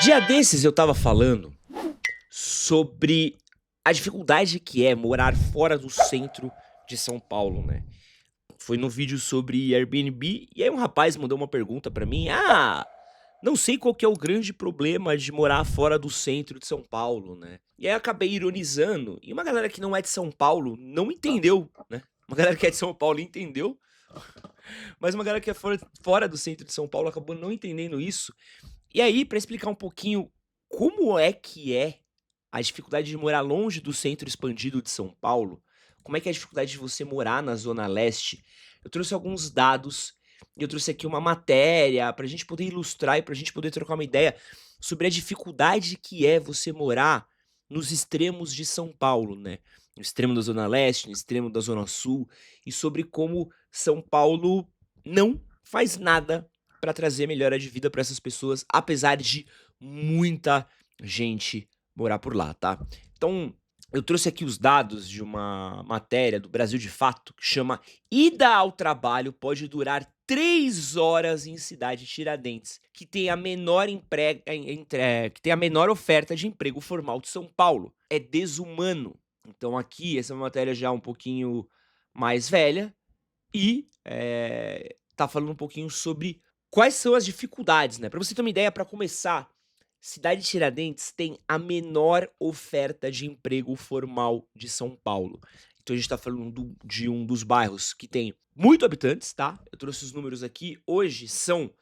Dia desses eu tava falando sobre a dificuldade que é morar fora do centro de São Paulo, né. Foi num vídeo sobre Airbnb, e aí um rapaz mandou uma pergunta pra mim: "Ah, não sei qual que é o grande problema de morar fora do centro de São Paulo, né". E aí eu acabei ironizando, e uma galera que não é de São Paulo não entendeu, né. Uma galera que é de São Paulo entendeu, mas uma galera que é fora do centro de São Paulo acabou não entendendo isso. E aí, pra explicar um pouquinho como é a dificuldade de morar longe do centro expandido de São Paulo, como é que é a dificuldade de você morar na zona leste, eu trouxe alguns dados e eu trouxe aqui uma matéria pra gente poder ilustrar e pra gente poder trocar uma ideia sobre a dificuldade que é você morar nos extremos de São Paulo, né. No extremo da zona leste, no extremo da zona sul, e sobre como São Paulo não faz nada pra trazer melhora de vida pra essas pessoas, apesar de muita gente morar por lá, tá. Então, eu trouxe aqui os dados de uma matéria do Brasil de Fato, que chama "Ida ao trabalho pode durar 3 horas em cidade de Tiradentes", que tem a menor que tem a menor oferta de emprego formal de São Paulo. É desumano. Então aqui, essa é uma matéria já um pouquinho mais velha e, tá falando um pouquinho sobre quais são as dificuldades, né. Pra você ter uma ideia, pra começar, cidade de Tiradentes tem a menor oferta de emprego formal de São Paulo. Então a gente tá falando de um dos bairros que tem muito habitantes, tá. Eu trouxe os números aqui, hoje são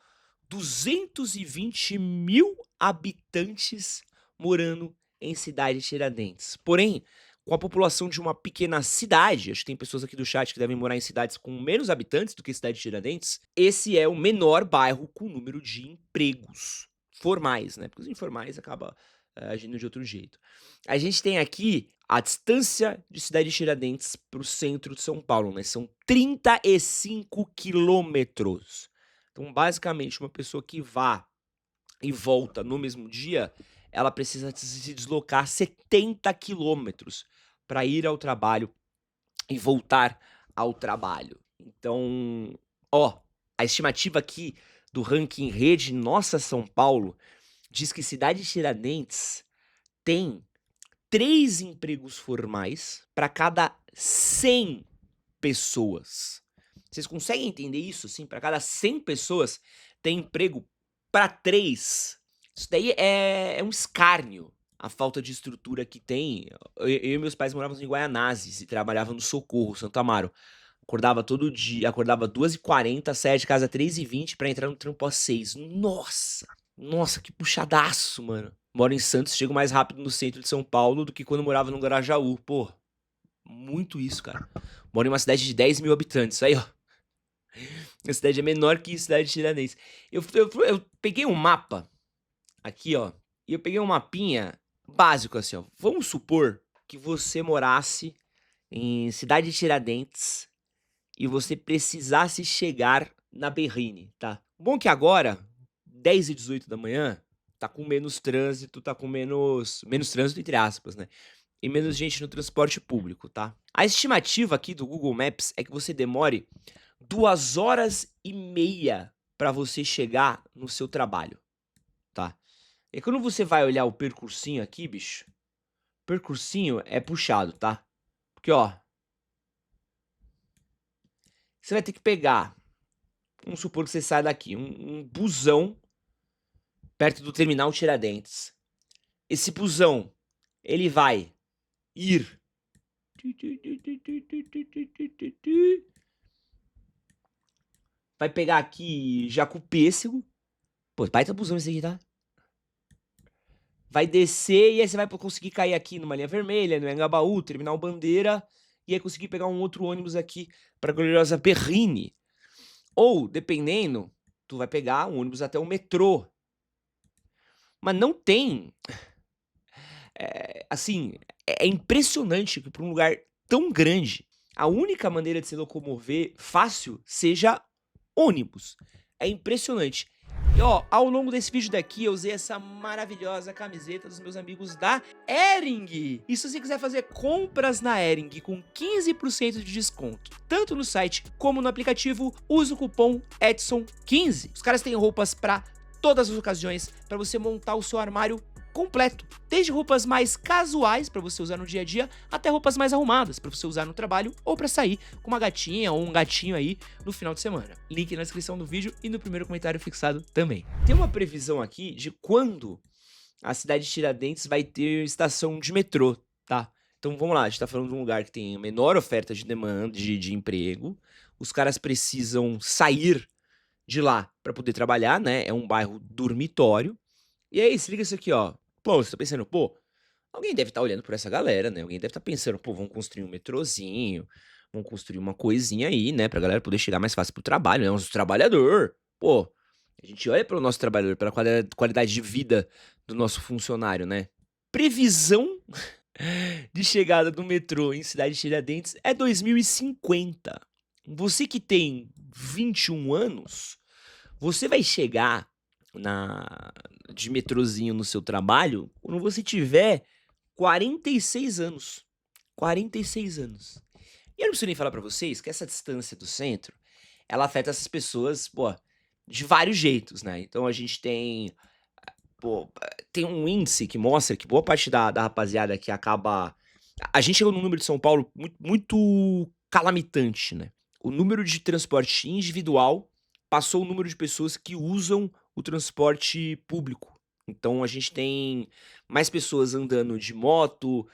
220.000 habitantes morando em cidade de Tiradentes. Porém, com a população de uma pequena cidade, acho que tem pessoas aqui do chat que devem morar em cidades com menos habitantes do que a cidade de Tiradentes, esse é o menor bairro com número de empregos formais, né, porque os informais acaba, agindo de outro jeito. A gente tem aqui a distância de cidade de Tiradentes para o centro de São Paulo, né, são 35 quilômetros. Então, basicamente, uma pessoa que vá e volta no mesmo dia, ela precisa se deslocar 70 quilômetros para ir ao trabalho e voltar ao trabalho. Então, ó, a estimativa aqui do ranking Rede Nossa São Paulo diz que cidade de Tiradentes tem 3 empregos formais para cada 100 pessoas. Vocês conseguem entender isso, assim? Para cada 100 pessoas tem emprego para 3. Isso daí é um escárnio, a falta de estrutura que tem. Eu e meus pais morávamos em Guaianazes e trabalhava no Socorro, Santo Amaro. Acordava todo dia, acordava 2h40, saía de casa 3h20 pra entrar no trampo às 6. Nossa! Nossa, que puxadaço, mano. Moro em Santos, chego mais rápido no centro de São Paulo do que quando morava no Grajaú. Pô, muito isso, cara. Moro em uma cidade de 10.000 habitantes. Aí, ó. A cidade é menor que a cidade de Tiradentes. Eu peguei um mapa aqui, ó. E eu peguei um mapinha básico, assim, ó. Vamos supor que você morasse em cidade de Tiradentes e você precisasse chegar na Berrine, tá? Bom que agora, 10h18 da manhã, tá com menos trânsito, tá com menos trânsito entre aspas, né, e menos gente no transporte público, tá? A estimativa aqui do Google Maps é que você demore 2h30 pra você chegar no seu trabalho, tá? E quando você vai olhar o percursinho aqui, bicho, percursinho é puxado, tá? Porque, ó, você vai ter que pegar, vamos supor que você sai daqui, um busão perto do terminal Tiradentes. Esse busão, ele vai ir vai pegar aqui Jacupêssego. Pô, baita busão esse aqui, tá? Vai descer e aí você vai conseguir cair aqui numa linha vermelha, no Engabaú, terminal Bandeira, e aí conseguir pegar um outro ônibus aqui pra gloriosa Berrine. Ou, dependendo, tu vai pegar um ônibus até o metrô. Mas não tem, assim, é impressionante que pra um lugar tão grande, a única maneira de se locomover fácil seja ônibus. É impressionante. E ó, ao longo desse vídeo daqui eu usei essa maravilhosa camiseta dos meus amigos da Hering. E se você quiser fazer compras na Hering com 15% de desconto, tanto no site como no aplicativo, use o cupom Edson15. Os caras têm roupas pra todas as ocasiões para você montar o seu armário completo, desde roupas mais casuais para você usar no dia a dia, até roupas mais arrumadas para você usar no trabalho ou para sair com uma gatinha ou um gatinho aí no final de semana. Link na descrição do vídeo e no primeiro comentário fixado também. Tem uma previsão aqui de quando a cidade de Tiradentes vai ter estação de metrô, tá? Então vamos lá, a gente tá falando de um lugar que tem menor oferta de demanda de emprego, os caras precisam sair de lá para poder trabalhar, né? É um bairro dormitório. E aí, se liga isso aqui, ó. Pô, você tá pensando, pô, alguém deve estar olhando por essa galera, né? Alguém deve estar pensando, pô, vamos construir um metrozinho, vamos construir uma coisinha aí, né? Pra galera poder chegar mais fácil pro trabalho, né? Os trabalhador. Pô, a gente olha pelo nosso trabalhador, pela qualidade de vida do nosso funcionário, né? Previsão de chegada do metrô em Cidade de Tiradentes é 2050. Você que tem 21 anos, você vai chegar de metrozinho no seu trabalho quando você tiver 46 anos. 46 anos. E eu não preciso nem falar pra vocês que essa distância do centro, ela afeta essas pessoas, pô, de vários jeitos, né? Então a gente tem, pô, tem um índice que mostra que boa parte da rapaziada que acaba. A gente chegou num número de São Paulo muito calamitante, né? O número de transporte individual passou o número de pessoas que usam o transporte público. Então a gente tem mais pessoas andando de moto,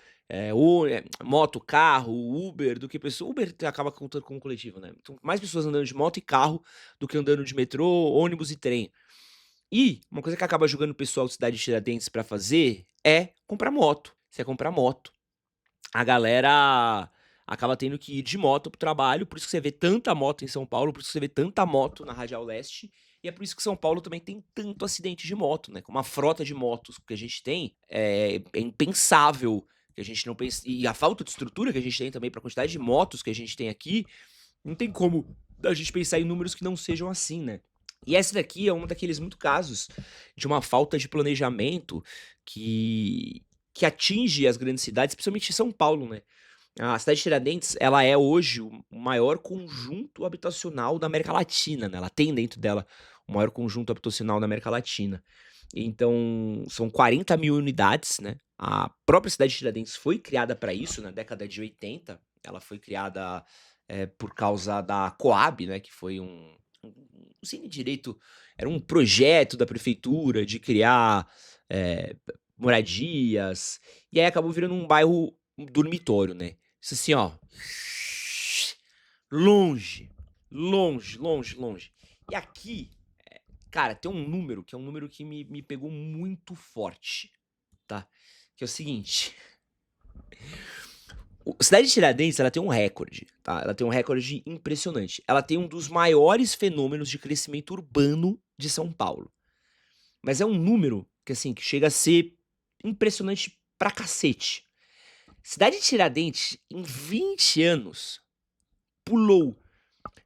moto, carro, Uber, do que pessoas. Uber acaba contando como coletivo, né? Então, mais pessoas andando de moto e carro do que andando de metrô, ônibus e trem. E uma coisa que acaba jogando o pessoal de Cidade de Tiradentes pra fazer é comprar moto. Se é comprar moto, a galera acaba tendo que ir de moto pro trabalho, por isso que você vê tanta moto em São Paulo, por isso que você vê tanta moto na Radial Leste, e é por isso que São Paulo também tem tanto acidente de moto, né? Com uma frota de motos que a gente tem, é impensável que a gente não pense. E a falta de estrutura que a gente tem também pra quantidade de motos que a gente tem aqui, não tem como a gente pensar em números que não sejam assim, né? E essa daqui é um daqueles muito casos de uma falta de planejamento que atinge as grandes cidades, principalmente São Paulo, né? A cidade de Tiradentes, ela é hoje o maior conjunto habitacional da América Latina, né? Ela tem dentro dela o maior conjunto habitacional da América Latina. Então, são 40 mil unidades, né? A própria cidade de Tiradentes foi criada para isso na década de 80. Ela foi criada por causa da Coab, né? Que foi não sei nem direito, era um projeto da prefeitura de criar moradias, e aí acabou virando um bairro dormitório, né? Isso assim, ó. Longe, longe, longe, longe. E aqui, cara, tem um número que é um número que me pegou muito forte, tá? Que é o seguinte. A cidade de Tiradentes, ela tem um recorde, tá? Ela tem um recorde impressionante. Ela tem um dos maiores fenômenos de crescimento urbano de São Paulo. Mas é um número que, assim, que chega a ser impressionante pra cacete. Cidade de Tiradentes, em 20 anos, pulou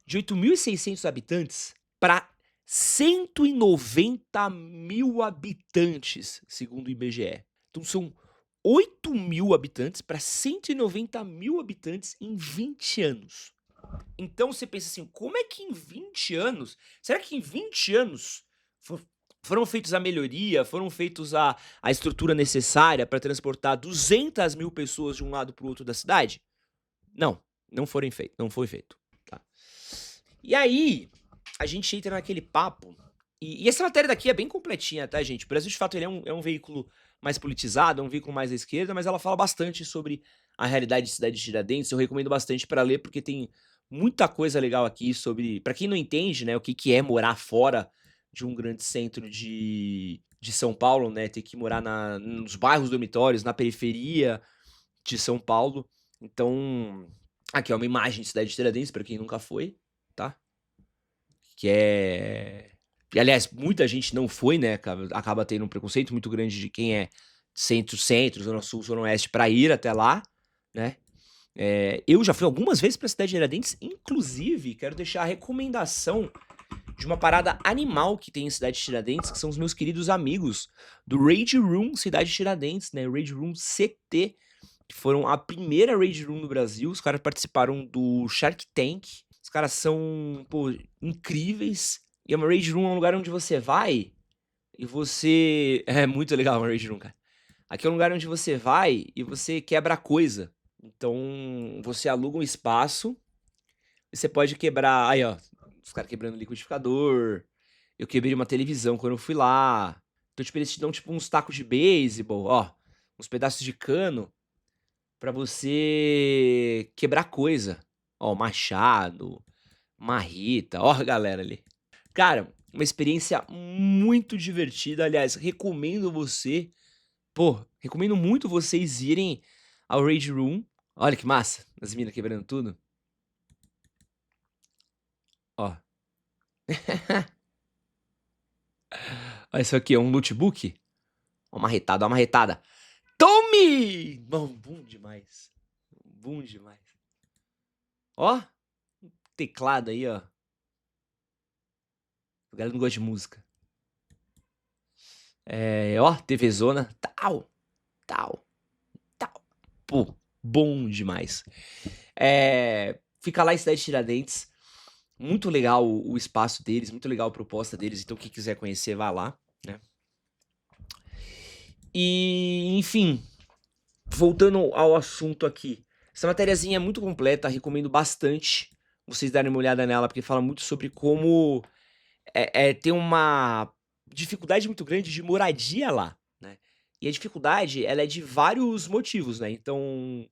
de 8.600 habitantes para 190 mil habitantes, segundo o IBGE. Então são 8 mil habitantes para 190 mil habitantes em 20 anos. Então você pensa assim, como é que em 20 anos, será que em 20 anos foram feitos a melhoria, foram feitos a estrutura necessária para transportar 200 mil pessoas de um lado para o outro da cidade? Não, não foi feito. Tá? E aí, a gente entra naquele papo, e essa matéria daqui é bem completinha, tá, gente? O Brasil, de fato, ele é um veículo mais politizado, é um veículo mais à esquerda, mas ela fala bastante sobre a realidade de Cidade de Tiradentes. Eu recomendo bastante para ler, porque tem muita coisa legal aqui sobre... Para quem não entende, né, o que é morar fora de um grande centro de São Paulo, né, ter que morar nos bairros dormitórios, na periferia de São Paulo. Então, aqui é uma imagem de Cidade de Tiradentes, para quem nunca foi, tá? Que é... E, aliás, muita gente não foi, né? Acaba tendo um preconceito muito grande de quem é centro, zona sul, zona oeste, pra ir até lá, né? Eu já fui algumas vezes pra Cidade de Tiradentes, inclusive, quero deixar a recomendação de uma parada animal que tem em Cidade de Tiradentes, que são os meus queridos amigos do Rage Room Cidade de Tiradentes, né? Rage Room CT, que foram a primeira Rage Room do Brasil. Os caras participaram do Shark Tank. Os caras são, pô, incríveis. E a Rage Room é um lugar onde você vai e você é muito legal o Rage Room, cara. Aqui é um lugar onde você vai e você quebra coisa. Então, você aluga um espaço e você pode quebrar aí, ó, os caras quebrando liquidificador, eu quebrei uma televisão quando eu fui lá. Então, tipo, eles te dão, tipo, uns tacos de beisebol, ó, uns pedaços de cano pra você quebrar coisa. Ó, machado, marrita, ó a galera ali. Cara, uma experiência muito divertida, aliás, recomendo você recomendo muito vocês irem ao Rage Room. Olha que massa, as minas quebrando tudo. Ó. Olha isso aqui, é um notebook. Uma marretada, uma marretada. Tome! Bom, bom demais. Bom demais. Ó, teclado aí, ó. A galera não gosta de música. Ó, TV Zona. Tal, tal, tal. Pô, bom demais. Fica lá em Cidade Tiradentes. Muito legal o espaço deles, muito legal a proposta deles. Então, quem quiser conhecer, vá lá, né? E, enfim, voltando ao assunto aqui. Essa matériazinha é muito completa, recomendo bastante vocês darem uma olhada nela, porque fala muito sobre como tem uma dificuldade muito grande de moradia lá, né? E a dificuldade, ela é de vários motivos, né? Então,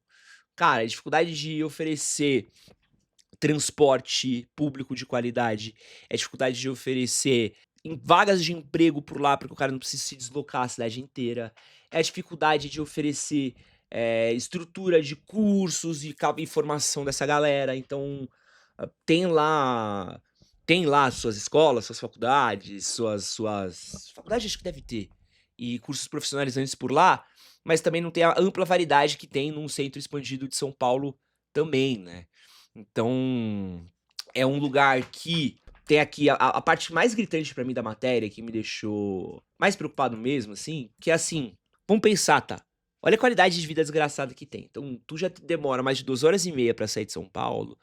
cara, a dificuldade de oferecer transporte público de qualidade, a dificuldade de oferecer vagas de emprego por lá, porque o cara não precisa se deslocar a cidade inteira, é a dificuldade de oferecer estrutura de cursos e informação dessa galera. Então, tem lá suas escolas, suas faculdades, suas faculdades acho que deve ter, e cursos profissionalizantes por lá, mas também não tem a ampla variedade que tem num centro expandido de São Paulo também, né. Então, é um lugar que tem aqui a parte mais gritante pra mim da matéria, que me deixou mais preocupado mesmo, assim, que é assim, vamos pensar, tá, olha a qualidade de vida desgraçada que tem. Então, tu já demora mais de 2 horas e meia pra sair de São Paulo,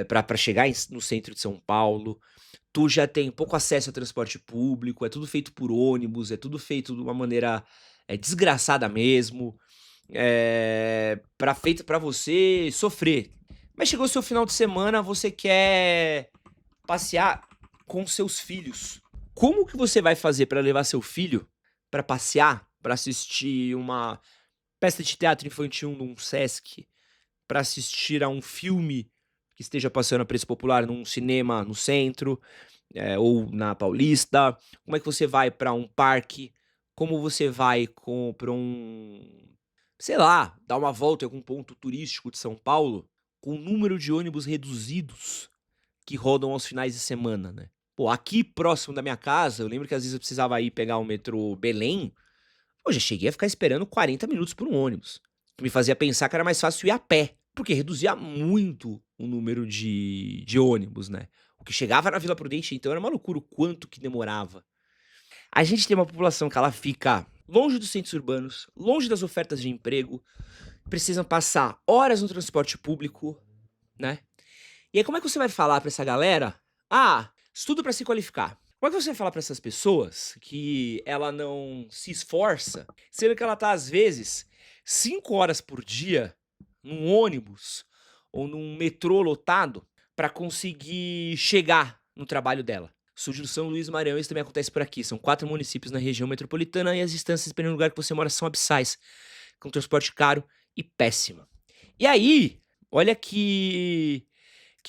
pra chegar no centro de São Paulo, tu já tem pouco acesso a transporte público, é tudo feito por ônibus, é tudo feito de uma maneira, desgraçada mesmo, feito pra você sofrer. Mas chegou o seu final de semana, você quer passear com seus filhos. Como que você vai fazer pra levar seu filho pra passear, pra assistir uma peça de teatro infantil num Sesc, pra assistir a um filme que esteja passando a preço popular num cinema no centro, ou na Paulista? Como é que você vai pra um parque? Como você vai pra sei lá, dar uma volta em algum ponto turístico de São Paulo, com o número de ônibus reduzidos que rodam aos finais de semana, né? Pô, aqui próximo da minha casa, eu lembro que às vezes eu precisava ir pegar o metrô Belém, pô, já cheguei a ficar esperando 40 minutos por um ônibus, que me fazia pensar que era mais fácil ir a pé, porque reduzia muito o número de ônibus, né? O que chegava na Vila Prudente, então, era uma loucura o quanto que demorava. A gente tem uma população que ela fica longe dos centros urbanos, longe das ofertas de emprego, precisam passar horas no transporte público, né? E aí como é que você vai falar pra essa galera: "Ah, estudo pra se qualificar"? Como é que você vai falar pra essas pessoas que ela não se esforça, sendo que ela tá, às vezes, 5 horas por dia num ônibus ou num metrô lotado pra conseguir chegar no trabalho dela? Sou de São Luís do Maranhão, isso também acontece por aqui. São 4 municípios na região metropolitana e as distâncias, dependendo do lugar que você mora, são abissais, com transporte caro e péssimo. E aí, olha que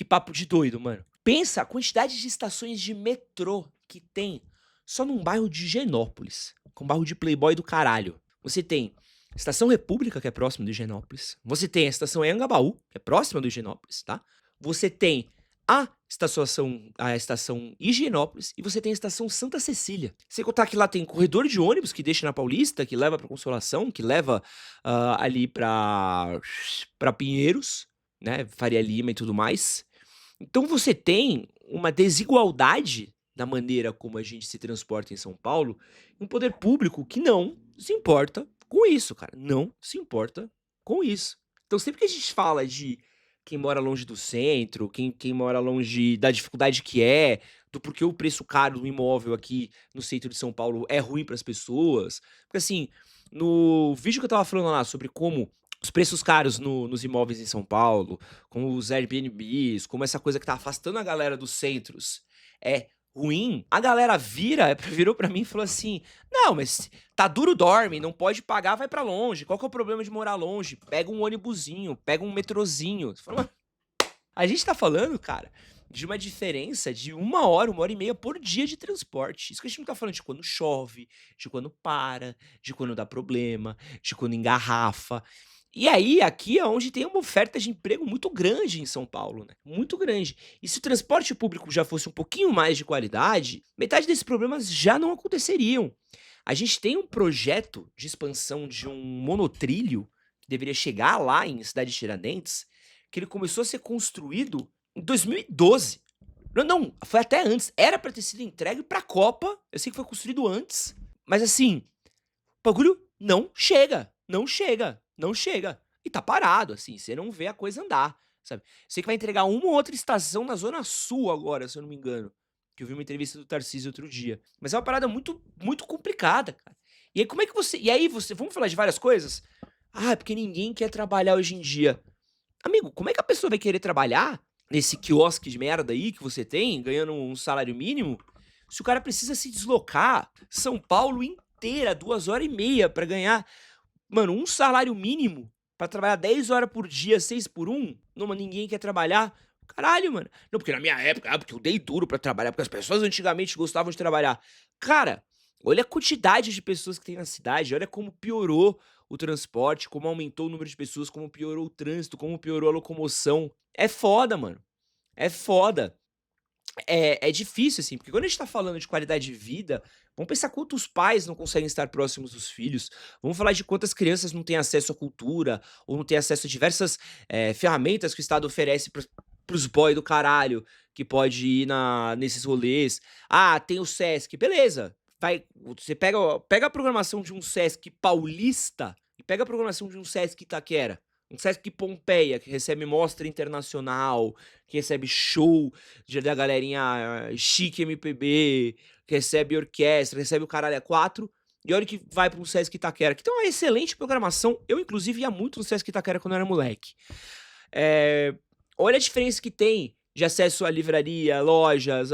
papo de doido, mano. Pensa a quantidade de estações de metrô que tem só num bairro de Higienópolis, que é um bairro de playboy do caralho. Você tem Estação República, que é próxima do Higienópolis. Você tem a Estação Anhangabaú, que é próxima do Higienópolis, tá? Você tem a estação Higienópolis e você tem a estação Santa Cecília. Sem contar que lá tem corredor de ônibus que deixa na Paulista, que leva pra Consolação, que leva ali pra Pinheiros, né? Faria Lima e tudo mais. Então você tem uma desigualdade na maneira como a gente se transporta em São Paulo, e um poder público que não se importa com isso, cara. Não se importa com isso. Então sempre que a gente fala de quem mora longe do centro, quem mora longe da dificuldade que é do porquê o preço caro do imóvel aqui no centro de São Paulo é ruim para as pessoas. Porque assim, no vídeo que eu estava falando lá sobre como os preços caros nos imóveis em São Paulo, como os Airbnbs, como essa coisa que tá afastando a galera dos centros é ruim, a galera virou pra mim e falou assim: "Não, mas tá duro dorme, não pode pagar, vai pra longe. Qual que é o problema de morar longe? Pega um ônibusinho, pega um metrozinho". Você fala: a gente tá falando, cara, de uma diferença de 1 hora e meia por dia de transporte. Isso que a gente não tá falando de quando chove, de quando para, de quando dá problema, de quando engarrafa. E aí, aqui é onde tem uma oferta de emprego muito grande em São Paulo, né? Muito grande. E se o transporte público já fosse um pouquinho mais de qualidade, metade desses problemas já não aconteceriam. A gente tem um projeto de expansão de um monotrilho que deveria chegar lá em Cidade Tiradentes, que ele começou a ser construído em 2012. Não, não, foi até antes. Era pra ter sido entregue pra Copa. Eu sei que foi construído antes. Mas assim, o bagulho não chega. Não chega. Não chega. E tá parado, assim. Você não vê a coisa andar, sabe? Sei que vai entregar uma ou outra estação na Zona Sul agora, se eu não me engano. Que eu vi uma entrevista do Tarcísio outro dia. Mas é uma parada muito, muito complicada, cara. E aí, como é que você. E aí, você. Vamos falar de várias coisas? Ah, é porque ninguém quer trabalhar hoje em dia. Amigo, como é que a pessoa vai querer trabalhar nesse quiosque de merda aí que você tem, ganhando um salário mínimo, se o cara precisa se deslocar São Paulo inteira, 2 horas e meia pra ganhar, mano, um salário mínimo pra trabalhar 10 horas por dia, 6 por um? Não, mas ninguém quer trabalhar. Caralho, mano. Não, porque na minha época, porque eu dei duro pra trabalhar, porque as pessoas antigamente gostavam de trabalhar. Cara, olha a quantidade de pessoas que tem na cidade, olha como piorou o transporte, como aumentou o número de pessoas, como piorou o trânsito, como piorou a locomoção. É foda, mano. É foda. É difícil, assim, porque quando a gente tá falando de qualidade de vida, vamos pensar quantos pais não conseguem estar próximos dos filhos, vamos falar de quantas crianças não têm acesso à cultura, ou não têm acesso a diversas, ferramentas que o Estado oferece para os boy do caralho, que pode ir nesses rolês. Ah, tem o Sesc, beleza, você pega a programação de um Sesc paulista e pega a programação de um Sesc Itaquera, um Sesc Pompeia, que recebe mostra internacional, que recebe show da galerinha chique MPB, que recebe orquestra, recebe o caralho a 4, e olha que vai para um Sesc Itaquera, que tem uma excelente programação. Eu, inclusive, ia muito no Sesc Itaquera quando eu era moleque. Eh, olha a diferença que tem de acesso à livraria, lojas,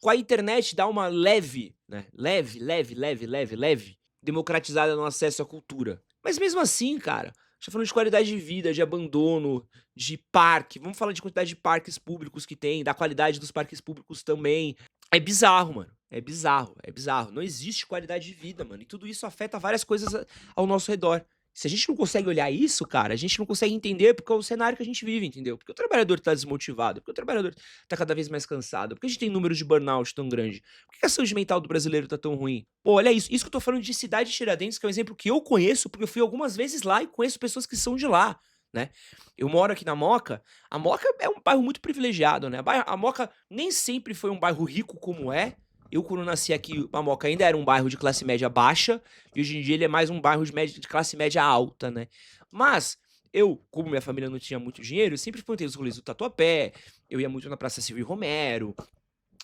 com a internet dá uma leve, né, leve, democratizada no acesso à cultura. Mas mesmo assim, cara, a gente tá falando de qualidade de vida, de abandono, de parque, vamos falar de quantidade de parques públicos que tem, da qualidade dos parques públicos também. É bizarro, mano, é bizarro, é bizarro. Não existe qualidade de vida, mano, e tudo isso afeta várias coisas ao nosso redor. Se a gente não consegue olhar isso, cara, a gente não consegue entender porque é o cenário que a gente vive, entendeu? Porque o trabalhador tá desmotivado, porque o trabalhador tá cada vez mais cansado, porque a gente tem números de burnout tão grande, por que a saúde mental do brasileiro tá tão ruim? Pô, olha isso, isso que eu tô falando de cidade de Tiradentes, que é um exemplo que eu conheço, porque eu fui algumas vezes lá e conheço pessoas que são de lá, né? Eu moro aqui na Moca, a Moca é um bairro muito privilegiado, né? A Moca nem sempre foi um bairro rico como é. Eu, quando nasci aqui, a Moca ainda era um bairro de classe média baixa, e hoje em dia ele é mais um bairro de classe média alta, né? Mas eu, como minha família não tinha muito dinheiro, eu sempre frequentei os rolês do Tatuapé, eu ia muito na Praça Silvio Romero,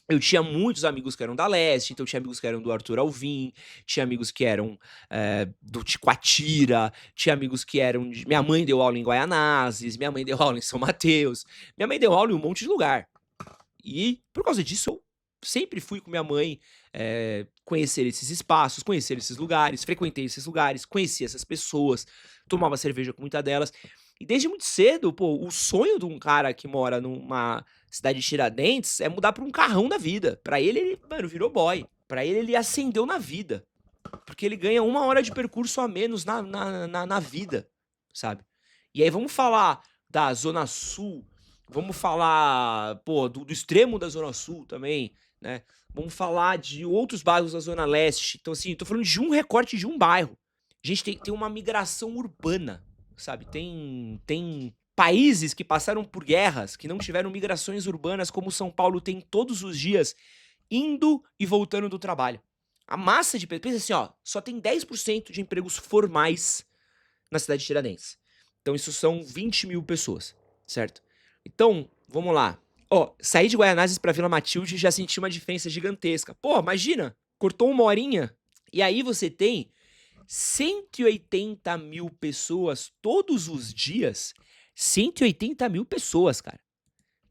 eu tinha muitos amigos que eram da Leste, então tinha amigos que eram do Arthur Alvim, tinha amigos que eram do Ticoatira, tinha amigos que eram de... Minha mãe deu aula em Guaianazes, minha mãe deu aula em São Mateus, minha mãe deu aula em um monte de lugar. E por causa disso eu sempre fui com minha mãe conhecer esses espaços, conhecer esses lugares, frequentei esses lugares, conheci essas pessoas, tomava cerveja com muita delas. E desde muito cedo, pô, o sonho de um cara que mora numa cidade de Tiradentes é mudar pra um carrão da vida. Pra ele, mano, virou boy. Pra ele ascendeu na vida. Porque ele ganha 1 hora de percurso a menos na vida, sabe? E aí vamos falar da Zona Sul, vamos falar, pô, do extremo da Zona Sul também, né? Vamos falar de outros bairros da Zona Leste. Então, assim, tô falando de um recorte de um bairro. A gente tem uma migração urbana, sabe? Tem países que passaram por guerras, que não tiveram migrações urbanas como São Paulo tem todos os dias, indo e voltando do trabalho. A massa de... Pensa assim, ó, só tem 10% de empregos formais na cidade de Tiradentes. Então isso são 20 mil pessoas, certo? Então, vamos lá. Ó, saí de Guaianazes pra Vila Matilde e já senti uma diferença gigantesca. Pô, imagina, cortou 1 horinha. E aí você tem 180 mil pessoas todos os dias. 180 mil pessoas, cara,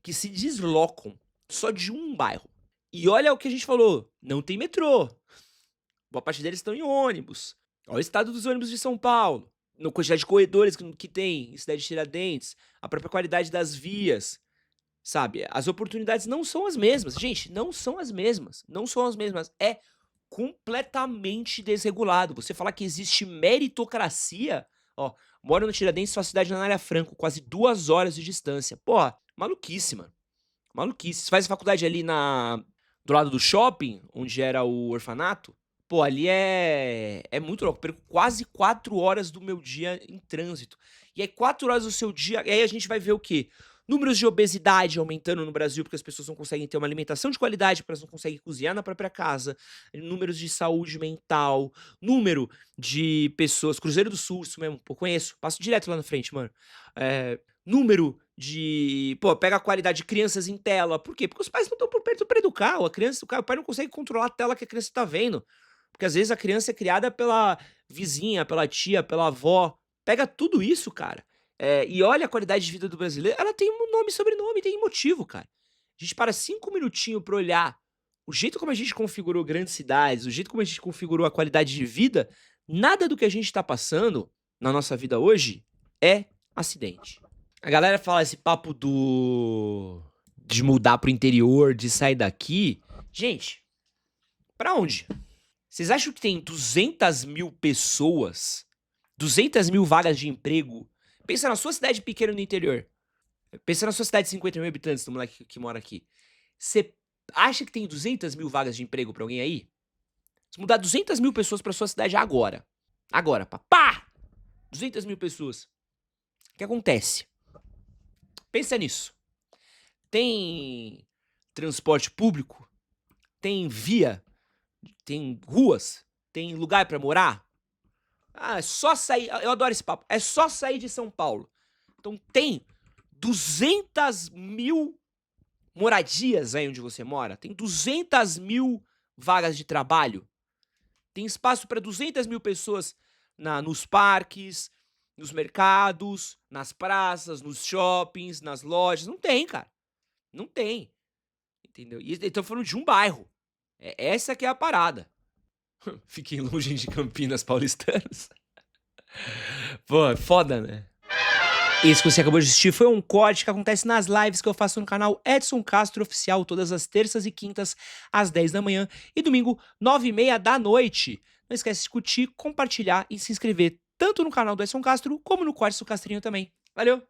que se deslocam só de um bairro. E olha o que a gente falou, não tem metrô. Boa parte deles estão em ônibus. Olha o estado dos ônibus de São Paulo. Na quantidade de corredores que tem em cidade de Tiradentes. A própria qualidade das vias. Sabe? As oportunidades não são as mesmas. Gente, não são as mesmas. Não são as mesmas. É completamente desregulado. Você falar que existe meritocracia. Ó, moro no Tiradentes, sua cidade na Anália Franco, quase 2 horas de distância. Pô, maluquice, mano. Maluquice. Você faz faculdade ali do lado do shopping, onde era o orfanato. Pô, ali é muito louco. Eu perco quase 4 horas do meu dia em trânsito. E aí, 4 horas do seu dia. E aí a gente vai ver o quê? Números de obesidade aumentando no Brasil, porque as pessoas não conseguem ter uma alimentação de qualidade, porque elas não conseguem cozinhar na própria casa. Números de saúde mental. Número de pessoas. Cruzeiro do Sul, isso mesmo. Pô, conheço. Passo direto lá na frente, mano. Número de. Pô, pega a qualidade de crianças em tela. Por quê? Porque os pais não estão por perto pra educar. A criança, o pai não consegue controlar a tela que a criança tá vendo. Porque às vezes a criança é criada pela vizinha, pela tia, pela avó. Pega tudo isso, cara. E olha a qualidade de vida do brasileiro. Ela tem um nome e sobrenome, tem motivo, cara. A gente para 5 minutinhos pra olhar o jeito como a gente configurou grandes cidades, o jeito como a gente configurou a qualidade de vida. Nada do que a gente tá passando na nossa vida hoje é acidente. A galera fala esse papo de mudar pro interior, de sair daqui. Gente, pra onde? Vocês acham que tem 200 mil pessoas, 200 mil vagas de emprego? Pensa na sua cidade pequena no interior. Pensa na sua cidade de 50 mil habitantes, do moleque que mora aqui. Você acha que tem 200 mil vagas de emprego pra alguém aí? Se mudar 200 mil pessoas pra sua cidade agora. Agora, pá! 200 mil pessoas. O que acontece? Pensa nisso. Tem transporte público? Tem via? Tem ruas? Tem lugar pra morar? Ah, é só sair. Eu adoro esse papo. É só sair de São Paulo. Então tem 200 mil moradias aí onde você mora. Tem 200 mil vagas de trabalho. Tem espaço para 200 mil pessoas nos parques, nos mercados, nas praças, nos shoppings, nas lojas. Não tem, cara. Não tem. Entendeu? E estão falando de um bairro. Essa que é a parada. Fiquem longe de Campinas paulistanas. Pô, é foda, né? Esse que você acabou de assistir foi um corte que acontece nas lives que eu faço no canal Edson Castro Oficial, todas as terças e quintas, às 10 da manhã, e domingo, 9h30 da noite. Não esquece de curtir, compartilhar e se inscrever tanto no canal do Edson Castro, como no Corte do Castrinho também. Valeu!